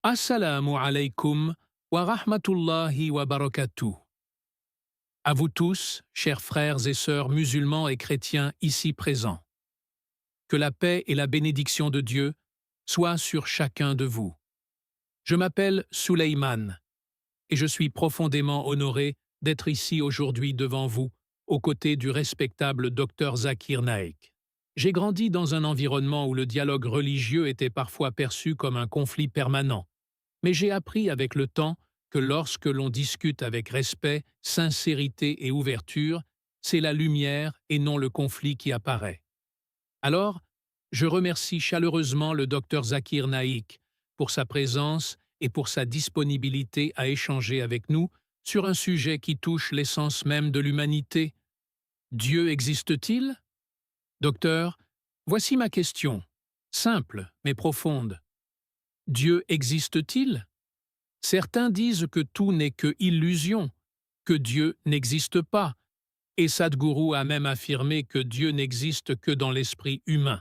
Assalamu alaikum wa rahmatullahi wa barakatuh. À vous tous, chers frères et sœurs musulmans et chrétiens ici présents. Que la paix et la bénédiction de Dieu soient sur chacun de vous. Je m'appelle Suleyman et je suis profondément honoré d'être ici aujourd'hui devant vous, aux côtés du respectable Dr Zakir Naik. J'ai grandi dans un environnement où le dialogue religieux était parfois perçu comme un conflit permanent. Mais j'ai appris avec le temps que lorsque l'on discute avec respect, sincérité et ouverture, c'est la lumière et non le conflit qui apparaît. Alors, je remercie chaleureusement le Dr Zakir Naik pour sa présence et pour sa disponibilité à échanger avec nous sur un sujet qui touche l'essence même de l'humanité. Dieu existe-t-il? Docteur, voici ma question, simple mais profonde. Dieu existe-t-il? Certains disent que tout n'est que illusion, que Dieu n'existe pas, et Sadhguru a même affirmé que Dieu n'existe que dans l'esprit humain.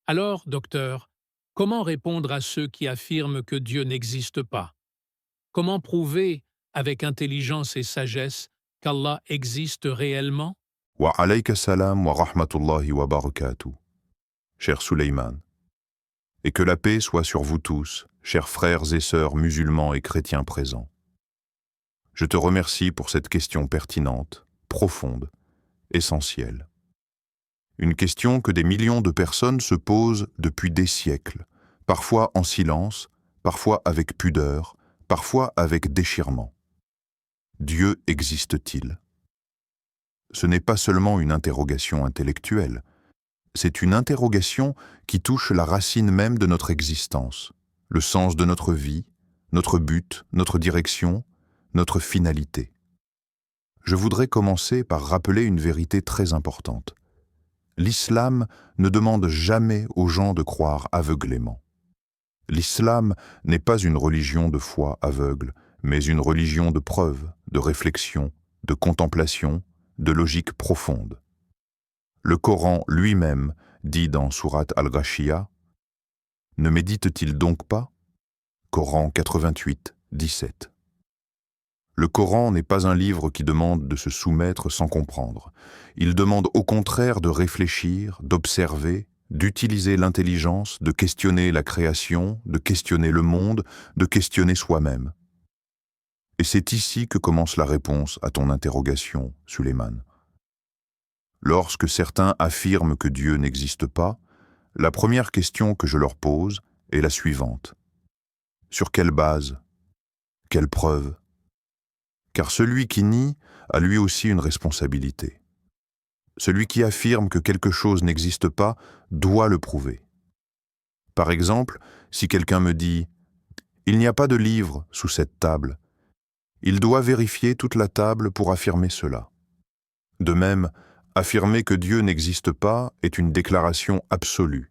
Alors, docteur, comment répondre à ceux qui affirment que Dieu n'existe pas? Comment prouver, avec intelligence et sagesse, qu'Allah existe réellement? Wa alayka salam wa rahmatullahi wa barakatuh. Cher Suleyman, et que la paix soit sur vous tous, chers frères et sœurs musulmans et chrétiens présents. Je te remercie pour cette question pertinente, profonde, essentielle. Une question que des millions de personnes se posent depuis des siècles, parfois en silence, parfois avec pudeur, parfois avec déchirement. Dieu existe-t-il? Ce n'est pas seulement une interrogation intellectuelle, c'est une interrogation qui touche la racine même de notre existence, le sens de notre vie, notre but, notre direction, notre finalité. Je voudrais commencer par rappeler une vérité très importante. L'islam ne demande jamais aux gens de croire aveuglément. L'islam n'est pas une religion de foi aveugle, mais une religion de preuve, de réflexion, de contemplation, de logique profonde. Le Coran lui-même dit dans Sourate Al-Ghashiyah « Ne médite-t-il donc pas ?» Coran 88, 17. Le Coran n'est pas un livre qui demande de se soumettre sans comprendre. Il demande au contraire de réfléchir, d'observer, d'utiliser l'intelligence, de questionner la création, de questionner le monde, de questionner soi-même. Et c'est ici que commence la réponse à ton interrogation, Suleyman. Lorsque certains affirment que Dieu n'existe pas, la première question que je leur pose est la suivante. Sur quelle base? Quelle preuve? Car celui qui nie a lui aussi une responsabilité. Celui qui affirme que quelque chose n'existe pas doit le prouver. Par exemple, si quelqu'un me dit « Il n'y a pas de livre sous cette table », il doit vérifier toute la table pour affirmer cela. De même, affirmer que Dieu n'existe pas est une déclaration absolue.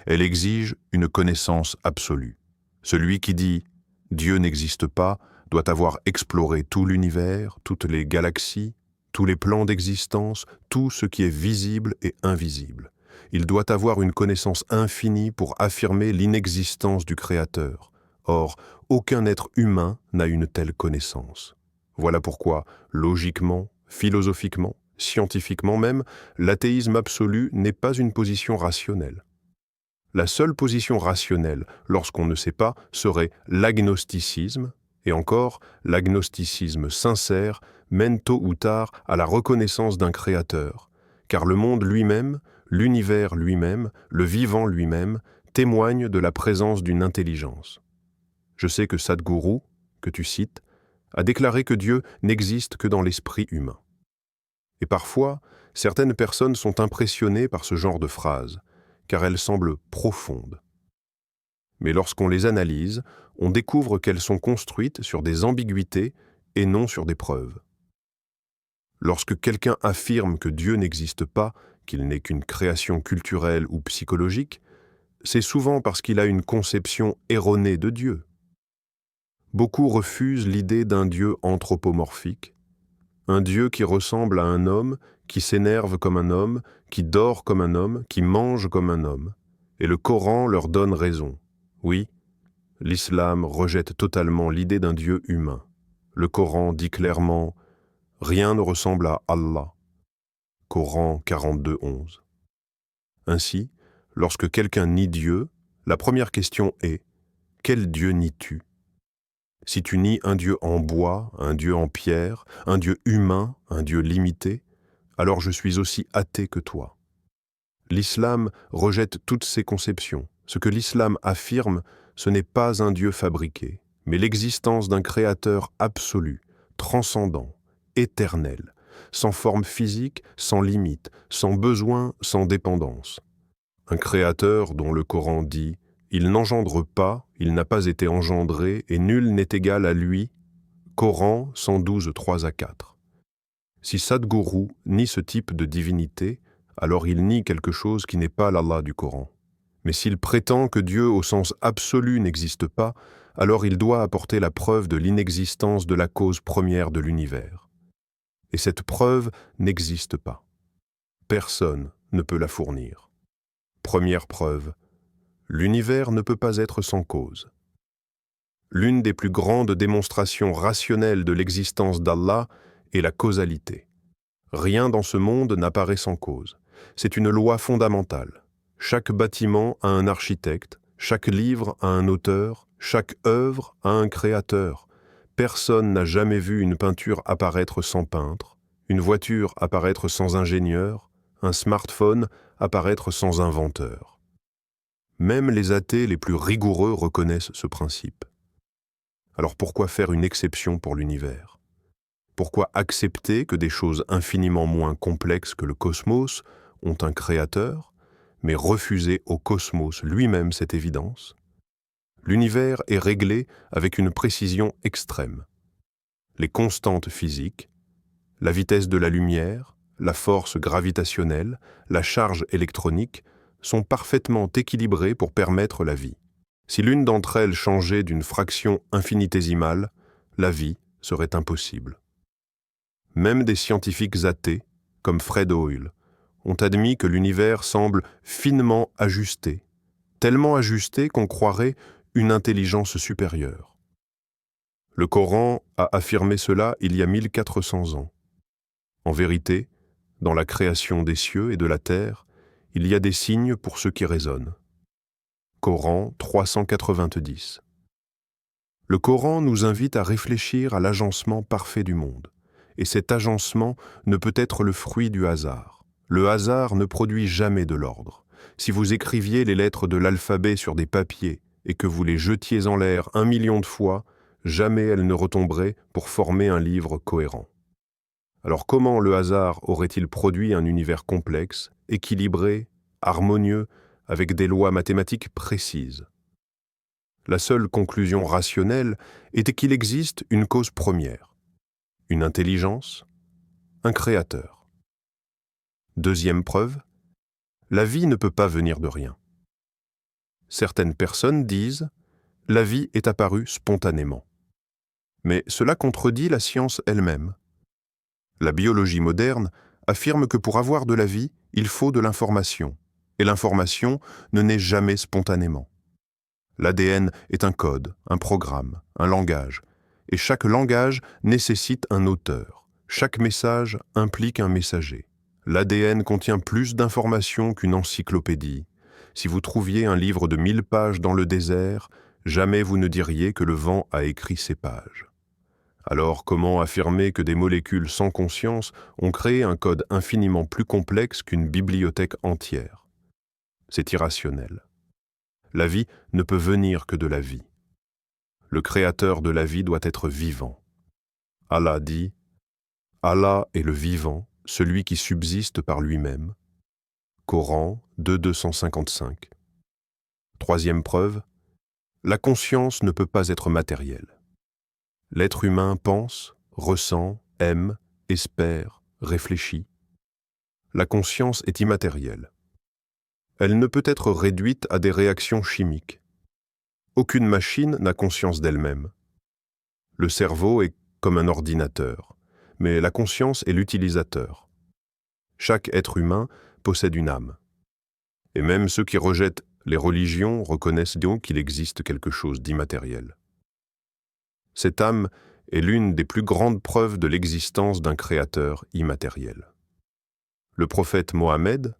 Elle exige une connaissance absolue. Celui qui dit « Dieu n'existe pas » doit avoir exploré tout l'univers, toutes les galaxies, tous les plans d'existence, tout ce qui est visible et invisible. Il doit avoir une connaissance infinie pour affirmer l'inexistence du Créateur. Or, aucun être humain n'a une telle connaissance. Voilà pourquoi, logiquement, philosophiquement, scientifiquement même, l'athéisme absolu n'est pas une position rationnelle. La seule position rationnelle, lorsqu'on ne sait pas, serait l'agnosticisme, et encore, l'agnosticisme sincère mène tôt ou tard à la reconnaissance d'un créateur, car le monde lui-même, l'univers lui-même, le vivant lui-même, témoignent de la présence d'une intelligence. Je sais que Sadhguru, que tu cites, a déclaré que Dieu n'existe que dans l'esprit humain. Et parfois, certaines personnes sont impressionnées par ce genre de phrases, car elles semblent profondes. Mais lorsqu'on les analyse, on découvre qu'elles sont construites sur des ambiguïtés et non sur des preuves. Lorsque quelqu'un affirme que Dieu n'existe pas, qu'il n'est qu'une création culturelle ou psychologique, c'est souvent parce qu'il a une conception erronée de Dieu. Beaucoup refusent l'idée d'un Dieu anthropomorphique, un Dieu qui ressemble à un homme, qui s'énerve comme un homme, qui dort comme un homme, qui mange comme un homme. Et le Coran leur donne raison. Oui, l'islam rejette totalement l'idée d'un Dieu humain. Le Coran dit clairement « Rien ne ressemble à Allah ». Coran 42:11. Ainsi, lorsque quelqu'un nie Dieu, la première question est « Quel Dieu nies-tu » Si tu nies un Dieu en bois, un Dieu en pierre, un Dieu humain, un Dieu limité, alors je suis aussi athée que toi. L'islam rejette toutes ces conceptions. Ce que l'islam affirme, ce n'est pas un Dieu fabriqué, mais l'existence d'un créateur absolu, transcendant, éternel, sans forme physique, sans limite, sans besoin, sans dépendance. Un créateur dont le Coran dit « Il n'engendre pas, il n'a pas été engendré, et nul n'est égal à lui » Coran 112, 3-4. Si Sadhguru nie ce type de divinité, alors il nie quelque chose qui n'est pas l'Allah du Coran. Mais s'il prétend que Dieu au sens absolu n'existe pas, alors il doit apporter la preuve de l'inexistence de la cause première de l'univers. Et cette preuve n'existe pas. Personne ne peut la fournir. Première preuve, l'univers ne peut pas être sans cause. L'une des plus grandes démonstrations rationnelles de l'existence d'Allah est la causalité. Rien dans ce monde n'apparaît sans cause. C'est une loi fondamentale. Chaque bâtiment a un architecte, chaque livre a un auteur, chaque œuvre a un créateur. Personne n'a jamais vu une peinture apparaître sans peintre, une voiture apparaître sans ingénieur, un smartphone apparaître sans inventeur. Même les athées les plus rigoureux reconnaissent ce principe. Alors pourquoi faire une exception pour l'univers ? Pourquoi accepter que des choses infiniment moins complexes que le cosmos ont un créateur, mais refuser au cosmos lui-même cette évidence? L'univers est réglé avec une précision extrême. Les constantes physiques, la vitesse de la lumière, la force gravitationnelle, la charge électronique sont parfaitement équilibrées pour permettre la vie. Si l'une d'entre elles changeait d'une fraction infinitésimale, la vie serait impossible. Même des scientifiques athées, comme Fred Hoyle, ont admis que l'univers semble finement ajusté, tellement ajusté qu'on croirait une intelligence supérieure. Le Coran a affirmé cela il y a 1400 ans. En vérité, dans la création des cieux et de la terre, il y a des signes pour ceux qui raisonnent. Coran 390. Le Coran nous invite à réfléchir à l'agencement parfait du monde, et cet agencement ne peut être le fruit du hasard. Le hasard ne produit jamais de l'ordre. Si vous écriviez les lettres de l'alphabet sur des papiers et que vous les jetiez en l'air 1 million de fois, jamais elles ne retomberaient pour former un livre cohérent. Alors comment le hasard aurait-il produit un univers complexe, équilibré, harmonieux, avec des lois mathématiques précises? La seule conclusion rationnelle était qu'il existe une cause première, une intelligence, un créateur. Deuxième preuve, la vie ne peut pas venir de rien. Certaines personnes disent « la vie est apparue spontanément ». Mais cela contredit la science elle-même. La biologie moderne affirme que pour avoir de la vie, il faut de l'information, et l'information ne naît jamais spontanément. L'ADN est un code, un programme, un langage, et chaque langage nécessite un auteur. Chaque message implique un messager. L'ADN contient plus d'informations qu'une encyclopédie. Si vous trouviez un livre de 1000 pages dans le désert, jamais vous ne diriez que le vent a écrit ces pages. Alors comment affirmer que des molécules sans conscience ont créé un code infiniment plus complexe qu'une bibliothèque entière? C'est irrationnel. La vie ne peut venir que de la vie. Le créateur de la vie doit être vivant. Allah dit « Allah est le vivant, celui qui subsiste par lui-même ». Coran 2:255. Troisième preuve, la conscience ne peut pas être matérielle. L'être humain pense, ressent, aime, espère, réfléchit. La conscience est immatérielle. Elle ne peut être réduite à des réactions chimiques. Aucune machine n'a conscience d'elle-même. Le cerveau est comme un ordinateur, mais la conscience est l'utilisateur. Chaque être humain possède une âme. Et même ceux qui rejettent Les religions reconnaissent donc qu'il existe quelque chose d'immatériel. Cette âme est l'une des plus grandes preuves de l'existence d'un créateur immatériel. Le prophète Mohammed,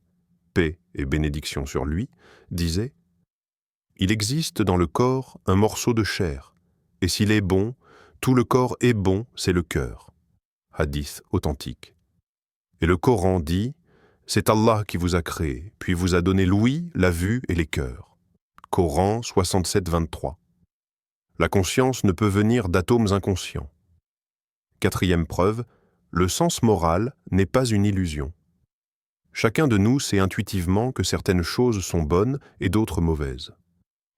paix et bénédiction sur lui, disait « Il existe dans le corps un morceau de chair, et s'il est bon, tout le corps est bon, c'est le cœur. » Hadith authentique. Et le Coran dit « C'est Allah qui vous a créé, puis vous a donné l'ouïe, la vue et les cœurs. » Coran 67, 23. La conscience ne peut venir d'atomes inconscients. Quatrième preuve, le sens moral n'est pas une illusion. Chacun de nous sait intuitivement que certaines choses sont bonnes et d'autres mauvaises.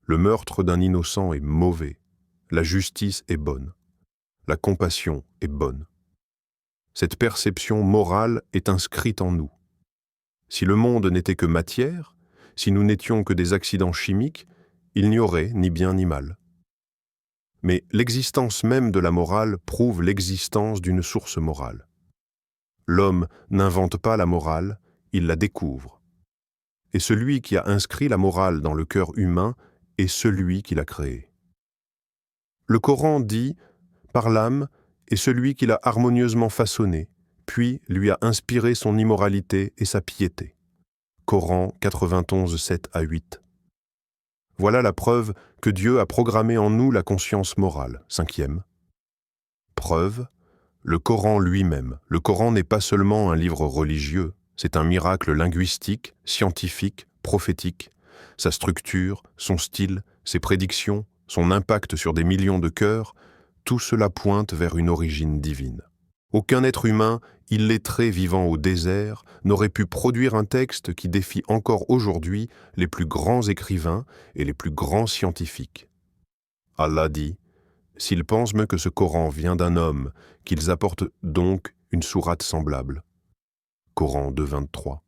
Le meurtre d'un innocent est mauvais. La justice est bonne. La compassion est bonne. Cette perception morale est inscrite en nous. Si le monde n'était que matière, si nous n'étions que des accidents chimiques, il n'y aurait ni bien ni mal. Mais l'existence même de la morale prouve l'existence d'une source morale. L'homme n'invente pas la morale, il la découvre. Et celui qui a inscrit la morale dans le cœur humain est celui qui l'a créée. Le Coran dit « Par l'âme est celui qui l'a harmonieusement façonné, puis lui a inspiré son immoralité et sa piété. » Coran 91, 7 à 8. Voilà la preuve que Dieu a programmé en nous la conscience morale. Cinquième. Preuve, le Coran lui-même. Le Coran n'est pas seulement un livre religieux, c'est un miracle linguistique, scientifique, prophétique. Sa structure, son style, ses prédictions, son impact sur des millions de cœurs, tout cela pointe vers une origine divine. Aucun être humain, illettré vivant au désert, n'aurait pu produire un texte qui défie encore aujourd'hui les plus grands écrivains et les plus grands scientifiques. Allah dit « S'ils pensent que ce Coran vient d'un homme, qu'ils apportent donc une sourate semblable. » Coran 2.23.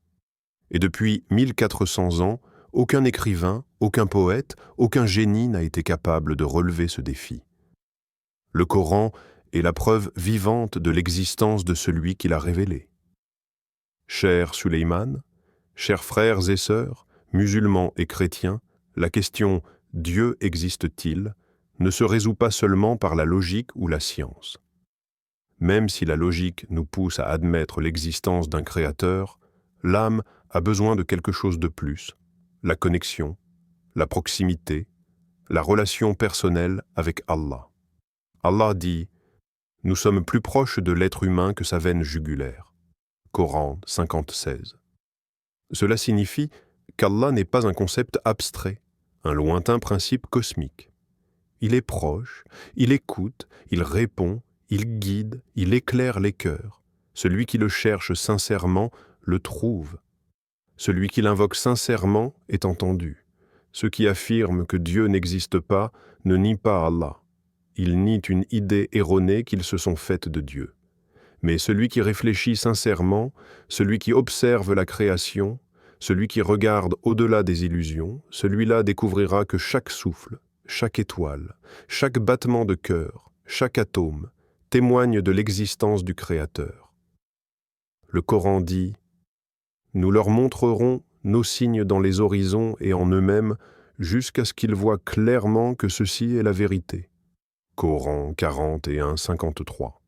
Et depuis 1400 ans, aucun écrivain, aucun poète, aucun génie n'a été capable de relever ce défi. Le Coran est la preuve vivante de l'existence de celui qui l'a révélé. Cher Suleyman, chers frères et sœurs, musulmans et chrétiens, la question « Dieu existe-t-il » ne se résout pas seulement par la logique ou la science. Même si la logique nous pousse à admettre l'existence d'un créateur, l'âme a besoin de quelque chose de plus, la connexion, la proximité, la relation personnelle avec Allah. Allah dit « Nous sommes plus proches de l'être humain que sa veine jugulaire. » Coran 50-16. Cela signifie qu'Allah n'est pas un concept abstrait, un lointain principe cosmique. Il est proche, il écoute, il répond, il guide, il éclaire les cœurs. Celui qui le cherche sincèrement le trouve. Celui qui l'invoque sincèrement est entendu. Ceux qui affirment que Dieu n'existe pas ne nient pas Allah. Ils nient une idée erronée qu'ils se sont faite de Dieu. Mais celui qui réfléchit sincèrement, celui qui observe la création, celui qui regarde au-delà des illusions, celui-là découvrira que chaque souffle, chaque étoile, chaque battement de cœur, chaque atome, témoigne de l'existence du Créateur. Le Coran dit « Nous leur montrerons nos signes dans les horizons et en eux-mêmes, jusqu'à ce qu'ils voient clairement que ceci est la vérité. » Coran 41, 53.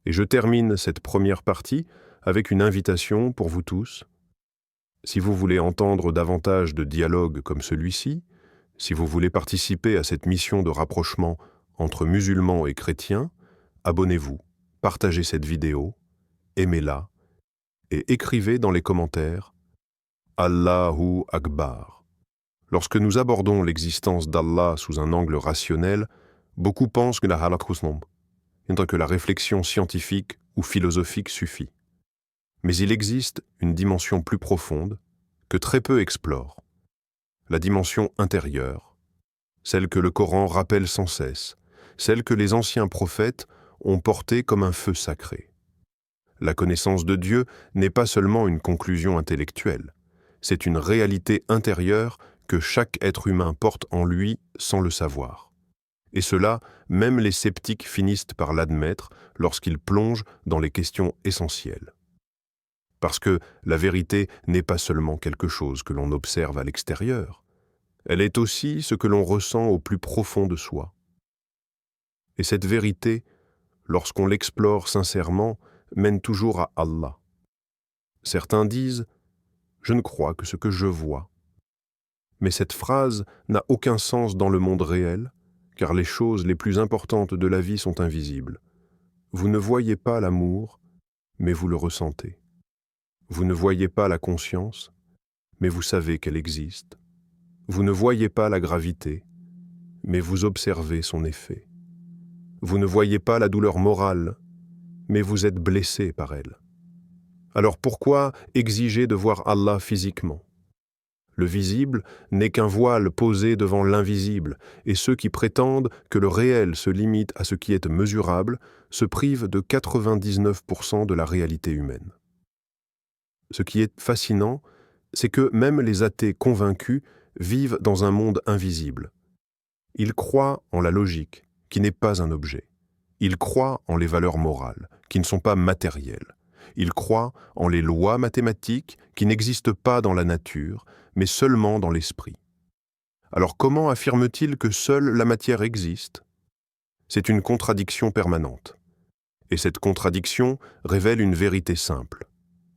Et je termine cette première partie avec une invitation pour vous tous. Si vous voulez entendre davantage de dialogues comme celui-ci, si vous voulez participer à cette mission de rapprochement entre musulmans et chrétiens, abonnez-vous, partagez cette vidéo, aimez-la et écrivez dans les commentaires « Allahu Akbar ». Lorsque nous abordons l'existence d'Allah sous un angle rationnel, beaucoup pensent que la réflexion scientifique ou philosophique suffit. Mais il existe une dimension plus profonde que très peu explorent, la dimension intérieure, celle que le Coran rappelle sans cesse, celle que les anciens prophètes ont portée comme un feu sacré. La connaissance de Dieu n'est pas seulement une conclusion intellectuelle, c'est une réalité intérieure que chaque être humain porte en lui sans le savoir. Et cela, même les sceptiques finissent par l'admettre lorsqu'ils plongent dans les questions essentielles. Parce que la vérité n'est pas seulement quelque chose que l'on observe à l'extérieur, elle est aussi ce que l'on ressent au plus profond de soi. Et cette vérité, lorsqu'on l'explore sincèrement, mène toujours à Allah. Certains disent « Je ne crois que ce que je vois ». Mais cette phrase n'a aucun sens dans le monde réel, car les choses les plus importantes de la vie sont invisibles. Vous ne voyez pas l'amour, mais vous le ressentez. Vous ne voyez pas la conscience, mais vous savez qu'elle existe. Vous ne voyez pas la gravité, mais vous observez son effet. Vous ne voyez pas la douleur morale, mais vous êtes blessé par elle. Alors pourquoi exiger de voir Allah physiquement ? Le visible n'est qu'un voile posé devant l'invisible, et ceux qui prétendent que le réel se limite à ce qui est mesurable se privent de 99% de la réalité humaine. Ce qui est fascinant, c'est que même les athées convaincus vivent dans un monde invisible. Ils croient en la logique, qui n'est pas un objet. Ils croient en les valeurs morales, qui ne sont pas matérielles. Ils croient en les lois mathématiques, qui n'existent pas dans la nature, mais seulement dans l'esprit. Alors comment affirme-t-il que seule la matière existe ? C'est une contradiction permanente. Et cette contradiction révèle une vérité simple.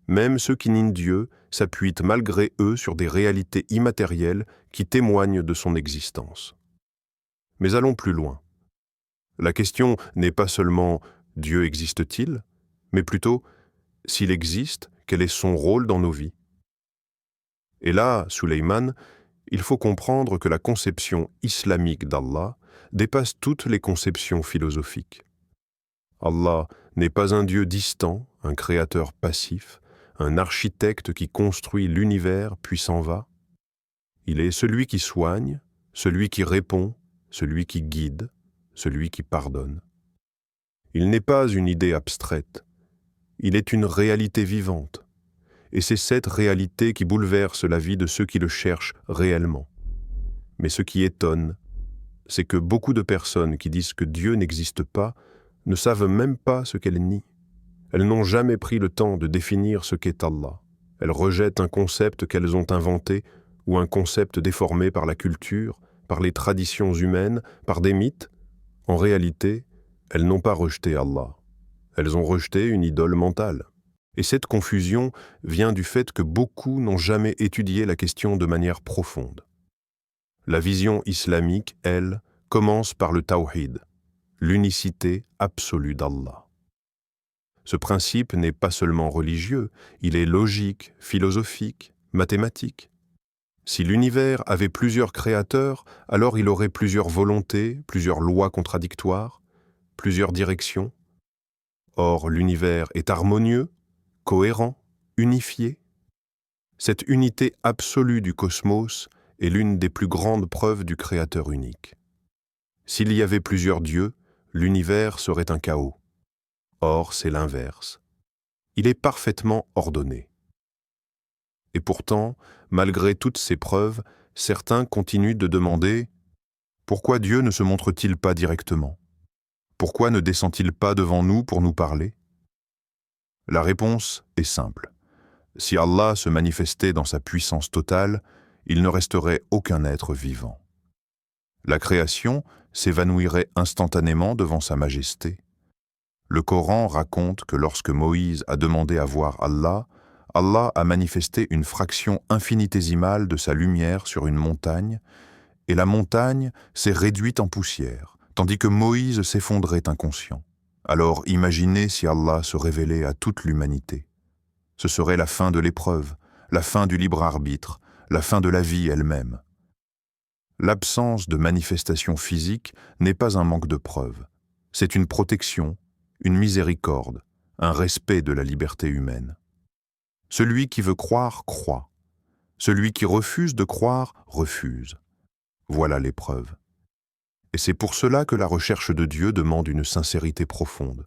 Même ceux qui nient Dieu s'appuient malgré eux sur des réalités immatérielles qui témoignent de son existence. Mais allons plus loin. La question n'est pas seulement « Dieu existe-t-il ?», mais plutôt « S'il existe, quel est son rôle dans nos vies ?» Et là, Suleyman, il faut comprendre que la conception islamique d'Allah dépasse toutes les conceptions philosophiques. Allah n'est pas un Dieu distant, un créateur passif, un architecte qui construit l'univers puis s'en va. Il est celui qui soigne, celui qui répond, celui qui guide, celui qui pardonne. Il n'est pas une idée abstraite, il est une réalité vivante. Et c'est cette réalité qui bouleverse la vie de ceux qui le cherchent réellement. Mais ce qui étonne, c'est que beaucoup de personnes qui disent que Dieu n'existe pas ne savent même pas ce qu'elles nient. Elles n'ont jamais pris le temps de définir ce qu'est Allah. Elles rejettent un concept qu'elles ont inventé ou un concept déformé par la culture, par les traditions humaines, par des mythes. En réalité, elles n'ont pas rejeté Allah. Elles ont rejeté une idole mentale. Et cette confusion vient du fait que beaucoup n'ont jamais étudié la question de manière profonde. La vision islamique, elle, commence par le tawhid, l'unicité absolue d'Allah. Ce principe n'est pas seulement religieux, il est logique, philosophique, mathématique. Si l'univers avait plusieurs créateurs, alors il aurait plusieurs volontés, plusieurs lois contradictoires, plusieurs directions. Or, l'univers est harmonieux, cohérent, unifié. Cette unité absolue du cosmos est l'une des plus grandes preuves du Créateur unique. S'il y avait plusieurs dieux, l'univers serait un chaos. Or, c'est l'inverse. Il est parfaitement ordonné. Et pourtant, malgré toutes ces preuves, certains continuent de demander « Pourquoi Dieu ne se montre-t-il pas directement ? Pourquoi ne descend-il pas devant nous pour nous parler ?» La réponse est simple. Si Allah se manifestait dans sa puissance totale, il ne resterait aucun être vivant. La création s'évanouirait instantanément devant sa majesté. Le Coran raconte que lorsque Moïse a demandé à voir Allah, Allah a manifesté une fraction infinitésimale de sa lumière sur une montagne, et la montagne s'est réduite en poussière, tandis que Moïse s'effondrait inconscient. Alors imaginez si Allah se révélait à toute l'humanité. Ce serait la fin de l'épreuve, la fin du libre arbitre, la fin de la vie elle-même. L'absence de manifestation physique n'est pas un manque de preuves. C'est une protection, une miséricorde, un respect de la liberté humaine. Celui qui veut croire, croit. Celui qui refuse de croire, refuse. Voilà l'épreuve. Et c'est pour cela que la recherche de Dieu demande une sincérité profonde.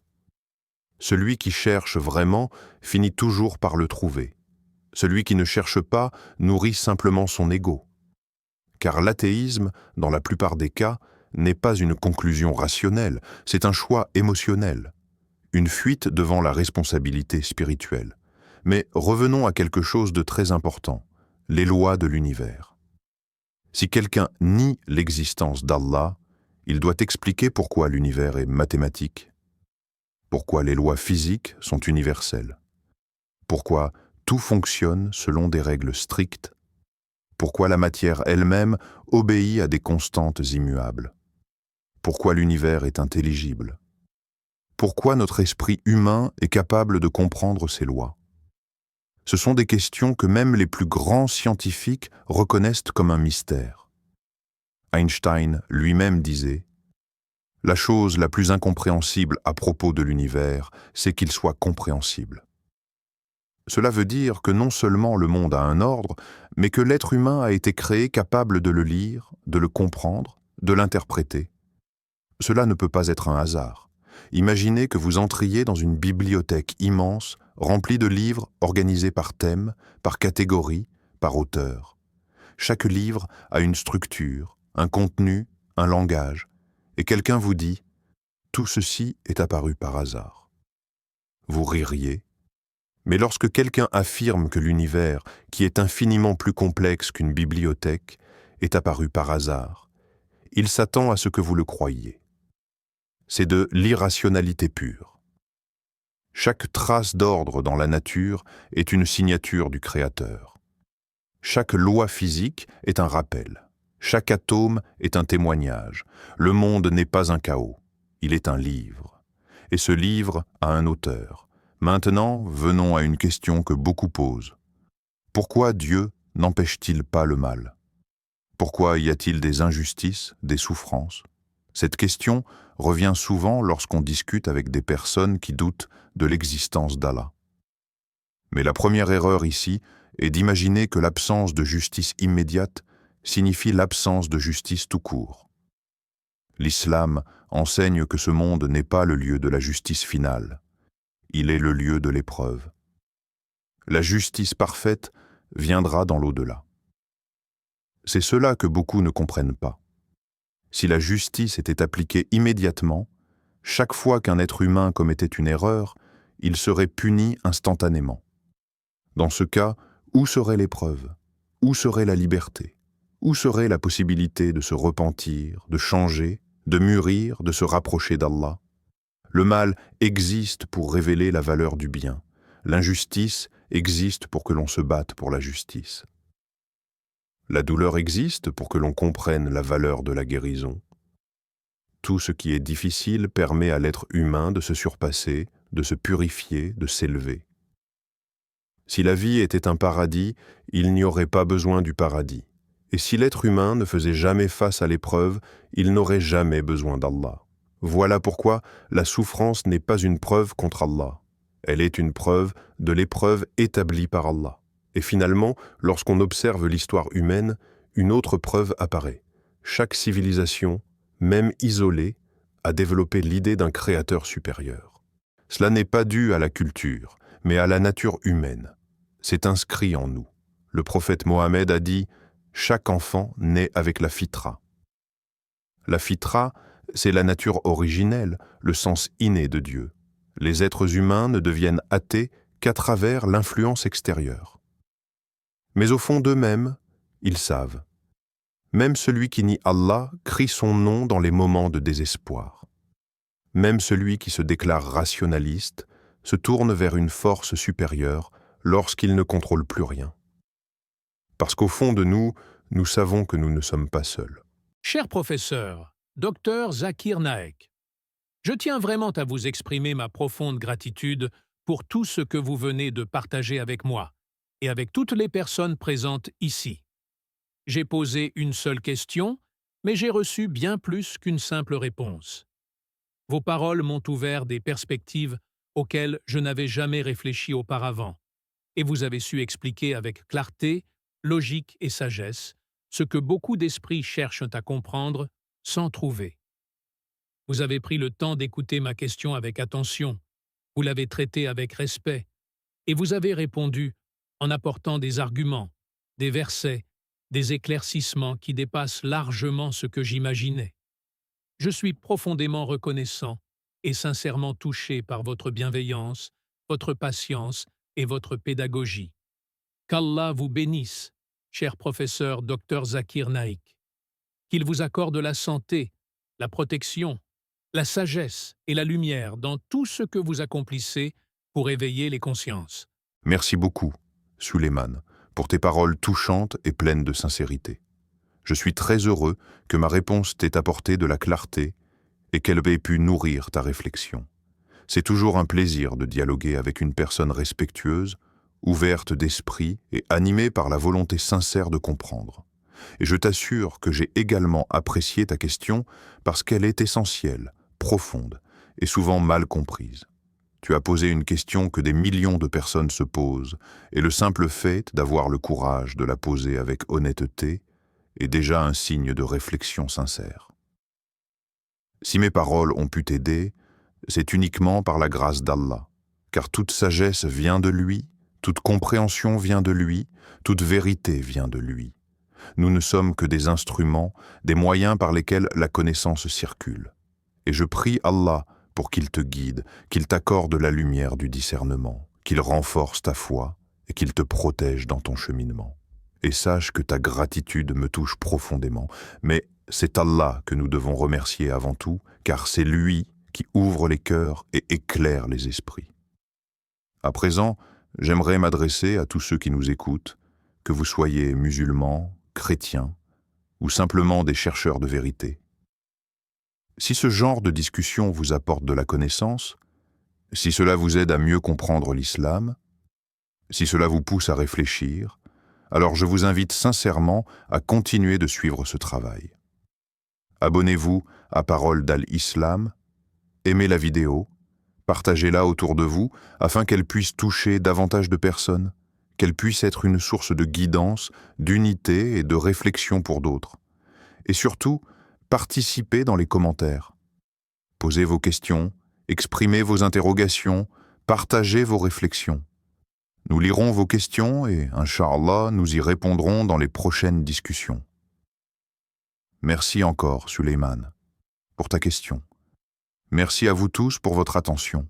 Celui qui cherche vraiment finit toujours par le trouver. Celui qui ne cherche pas nourrit simplement son ego. Car l'athéisme, dans la plupart des cas, n'est pas une conclusion rationnelle, c'est un choix émotionnel, une fuite devant la responsabilité spirituelle. Mais revenons à quelque chose de très important, les lois de l'univers. Si quelqu'un nie l'existence d'Allah, il doit expliquer pourquoi l'univers est mathématique, pourquoi les lois physiques sont universelles, pourquoi tout fonctionne selon des règles strictes, pourquoi la matière elle-même obéit à des constantes immuables, pourquoi l'univers est intelligible, pourquoi notre esprit humain est capable de comprendre ces lois. Ce sont des questions que même les plus grands scientifiques reconnaissent comme un mystère. Einstein lui-même disait « La chose la plus incompréhensible à propos de l'univers, c'est qu'il soit compréhensible. » Cela veut dire que non seulement le monde a un ordre, mais que l'être humain a été créé capable de le lire, de le comprendre, de l'interpréter. Cela ne peut pas être un hasard. Imaginez que vous entriez dans une bibliothèque immense, remplie de livres organisés par thème, par catégorie, par auteur. Chaque livre a une structure, un contenu, un langage, et quelqu'un vous dit « Tout ceci est apparu par hasard ». Vous ririez, mais lorsque quelqu'un affirme que l'univers, qui est infiniment plus complexe qu'une bibliothèque, est apparu par hasard, il s'attend à ce que vous le croyiez. C'est de l'irrationalité pure. Chaque trace d'ordre dans la nature est une signature du Créateur. Chaque loi physique est un rappel. Chaque atome est un témoignage. Le monde n'est pas un chaos, il est un livre. Et ce livre a un auteur. Maintenant, venons à une question que beaucoup posent. Pourquoi Dieu n'empêche-t-il pas le mal? Pourquoi y a-t-il des injustices, des souffrances? Cette question revient souvent lorsqu'on discute avec des personnes qui doutent de l'existence d'Allah. Mais la première erreur ici est d'imaginer que l'absence de justice immédiate signifie l'absence de justice tout court. L'islam enseigne que ce monde n'est pas le lieu de la justice finale. Il est le lieu de l'épreuve. La justice parfaite viendra dans l'au-delà. C'est cela que beaucoup ne comprennent pas. Si la justice était appliquée immédiatement, chaque fois qu'un être humain commettait une erreur, il serait puni instantanément. Dans ce cas, où serait l'épreuve? Où serait la liberté? Où serait la possibilité de se repentir, de changer, de mûrir, de se rapprocher d'Allah? Le mal existe pour révéler la valeur du bien. L'injustice existe pour que l'on se batte pour la justice. La douleur existe pour que l'on comprenne la valeur de la guérison. Tout ce qui est difficile permet à l'être humain de se surpasser, de se purifier, de s'élever. Si la vie était un paradis, il n'y aurait pas besoin du paradis. Et si l'être humain ne faisait jamais face à l'épreuve, il n'aurait jamais besoin d'Allah. Voilà pourquoi la souffrance n'est pas une preuve contre Allah. Elle est une preuve de l'épreuve établie par Allah. Et finalement, lorsqu'on observe l'histoire humaine, une autre preuve apparaît. Chaque civilisation, même isolée, a développé l'idée d'un créateur supérieur. Cela n'est pas dû à la culture, mais à la nature humaine. C'est inscrit en nous. Le prophète Mohammed a dit « Chaque enfant naît avec la fitra ». La fitra, c'est la nature originelle, le sens inné de Dieu. Les êtres humains ne deviennent athées qu'à travers l'influence extérieure. Mais au fond d'eux-mêmes, ils savent. Même celui qui nie Allah crie son nom dans les moments de désespoir. Même celui qui se déclare rationaliste se tourne vers une force supérieure lorsqu'il ne contrôle plus rien. Parce qu'au fond de nous, nous savons que nous ne sommes pas seuls. Cher professeur, Dr Zakir Naik, je tiens vraiment à vous exprimer ma profonde gratitude pour tout ce que vous venez de partager avec moi et avec toutes les personnes présentes ici. J'ai posé une seule question, mais j'ai reçu bien plus qu'une simple réponse. Vos paroles m'ont ouvert des perspectives auxquelles je n'avais jamais réfléchi auparavant, et vous avez su expliquer avec clarté, logique et sagesse ce que beaucoup d'esprits cherchent à comprendre sans trouver. Vous avez pris le temps d'écouter ma question avec attention, vous l'avez traitée avec respect, et vous avez répondu en apportant des arguments, des versets, des éclaircissements qui dépassent largement ce que j'imaginais. Je suis profondément reconnaissant et sincèrement touché par votre bienveillance, votre patience et votre pédagogie. Qu'Allah vous bénisse, cher professeur Dr Zakir Naik. Qu'il vous accorde la santé, la protection, la sagesse et la lumière dans tout ce que vous accomplissez pour éveiller les consciences. Merci beaucoup, Suleiman, pour tes paroles touchantes et pleines de sincérité. Je suis très heureux que ma réponse t'ait apporté de la clarté et qu'elle ait pu nourrir ta réflexion. C'est toujours un plaisir de dialoguer avec une personne respectueuse, ouverte d'esprit et animée par la volonté sincère de comprendre. Et je t'assure que j'ai également apprécié ta question parce qu'elle est essentielle, profonde et souvent mal comprise. Tu as posé une question que des millions de personnes se posent, et le simple fait d'avoir le courage de la poser avec honnêteté est déjà un signe de réflexion sincère. Si mes paroles ont pu t'aider, c'est uniquement par la grâce d'Allah, car toute sagesse vient de lui, toute compréhension vient de lui, toute vérité vient de lui. Nous ne sommes que des instruments, des moyens par lesquels la connaissance circule. Et je prie Allah pour qu'il te guide, qu'il t'accorde la lumière du discernement, qu'il renforce ta foi et qu'il te protège dans ton cheminement. Et sache que ta gratitude me touche profondément, mais c'est Allah que nous devons remercier avant tout, car c'est lui qui ouvre les cœurs et éclaire les esprits. À présent, j'aimerais m'adresser à tous ceux qui nous écoutent, que vous soyez musulmans, chrétiens ou simplement des chercheurs de vérité. Si ce genre de discussion vous apporte de la connaissance, si cela vous aide à mieux comprendre l'islam, si cela vous pousse à réfléchir, alors je vous invite sincèrement à continuer de suivre ce travail. Abonnez-vous à Parole d'Al-Islam, aimez la vidéo, partagez-la autour de vous afin qu'elle puisse toucher davantage de personnes, qu'elle puisse être une source de guidance, d'unité et de réflexion pour d'autres. Et surtout, participez dans les commentaires. Posez vos questions, exprimez vos interrogations, partagez vos réflexions. Nous lirons vos questions et, Inch'Allah, nous y répondrons dans les prochaines discussions. Merci encore, Suleiman, pour ta question. Merci à vous tous pour votre attention.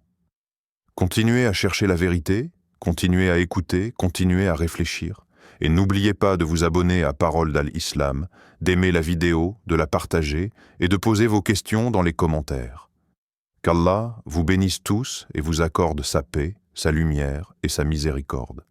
Continuez à chercher la vérité, continuez à écouter, continuez à réfléchir. Et n'oubliez pas de vous abonner à Parole d'Al-Islam, d'aimer la vidéo, de la partager et de poser vos questions dans les commentaires. Qu'Allah vous bénisse tous et vous accorde sa paix, sa lumière et sa miséricorde.